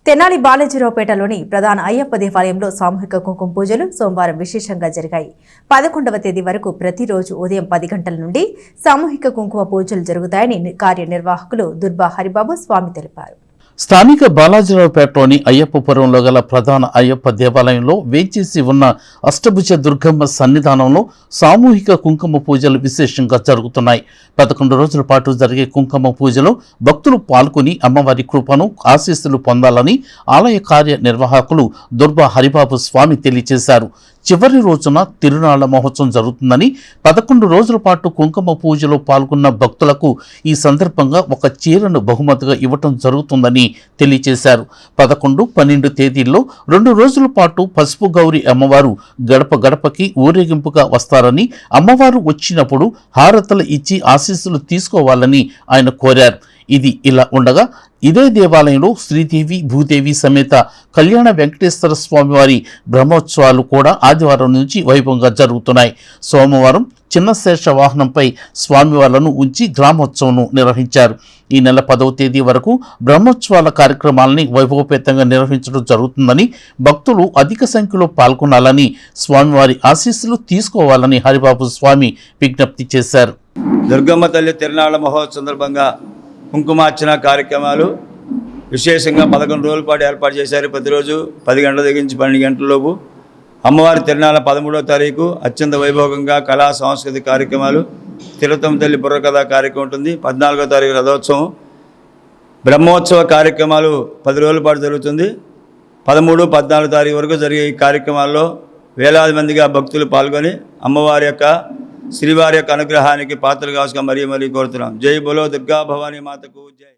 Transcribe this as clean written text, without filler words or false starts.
తెనాలి బాలాజీరావుపేటలోని ప్రధాన అయ్యప్ప దేవాలయంలో సామూహిక కుంకుమ పూజలు సోమవారం విశేషంగా జరిగాయి. 11వ తేదీ వరకు ప్రతిరోజు ఉదయం 10 గంటల నుండి సామూహిక కుంకుమ పూజలు జరుగుతాయని కార్యనిర్వాహకులు దుర్బా హరిబాబు స్వామి తెలిపారు. స్థానిక బాలాజీరావుపేటలోని అయ్యప్పపురంలో గల ప్రధాన అయ్యప్ప దేవాలయంలో వేచేసి ఉన్న అష్టభుజ దుర్గమ్మ సన్నిధానంలో సామూహిక కుంకుమ పూజలు విశేషంగా జరుగుతున్నాయి. 11 రోజుల పాటు జరిగే కుంకుమ పూజలో భక్తులు పాల్గొని అమ్మవారి కృపను ఆశీస్సులు పొందాలని ఆలయ కార్యనిర్వాహకులు దుర్బా హరిబాబు స్వామి తెలియజేశారు. చివరి రోజున తిరునాళ్ల మహోత్సవం జరుగుతుందని 11 రోజుల పాటు కుంకుమ పూజలో పాల్గొన్న భక్తులకు ఈ సందర్భంగా ఒక చీరను బహుమతిగా ఇవ్వటం జరుగుతుందని తెలియజేశారు. 11, 12 తేదీల్లో 2 రోజుల పాటు పసుపు గౌరి అమ్మవారు గడప గడపకి ఊరేగింపుగా వస్తారని, అమ్మవారు వచ్చినప్పుడు హారతలు ఇచ్చి ఆశీస్సులు తీసుకోవాలని ఆయన కోరారు. ఇది ఇలా ఉండగా ఇదే దేవాలయంలో శ్రీదేవి భూదేవి సమేత కళ్యాణ వెంకటేశ్వర స్వామివారి బ్రహ్మోత్సవాలు కూడా ఆదివారం నుంచి వైభవంగా జరుగుతున్నాయి. సోమవారం చిన్న శేష వాహనంపై స్వామివార్లను ఉంచి గ్రామోత్సవం నిర్వహించారు. ఈ నెల 10వ తేదీ వరకు బ్రహ్మోత్సవాల కార్యక్రమాలని వైభవపేతంగా నిర్వహించడం జరుగుతుందని, భక్తులు అధిక సంఖ్యలో పాల్గొనాలని, స్వామివారి ఆశీస్సులు తీసుకోవాలని హరిబాబు స్వామి విజ్ఞప్తి చేశారు. దుర్గమ్మ తల్లి తిరునాళ్ల మహోత్సవం సందర్భంగా కుంకుమార్చన కార్యక్రమాలు విశేషంగా 11 రోజుల పాటు ఏర్పాటు చేశారు. ప్రతిరోజు 10 గంటల దగ్గర నుంచి 12 గంటలలోపు అమ్మవారి తిరునాళ్ళ 13వ తారీఖు అత్యంత వైభోగంగా కళా సాంస్కృతిక కార్యక్రమాలు, తిరుతమ్మ తల్లి బుర్రకథ కార్యక్రమం ఉంటుంది. 14వ తారీఖు రథోత్సవం, బ్రహ్మోత్సవ కార్యక్రమాలు 10 రోజుల పాటు జరుగుతుంది. 13, 14 తారీఖు వరకు జరిగే ఈ కార్యక్రమాల్లో వేలాది మందిగా భక్తులు పాల్గొని అమ్మవారి యొక్క శ్రీవారి యొక్క అనుగ్రహానికి పాత్రలు కావాల్సిన మరీ కోరుతున్నాం. జై బోలో దుర్గా భవానీ మాతకు జై.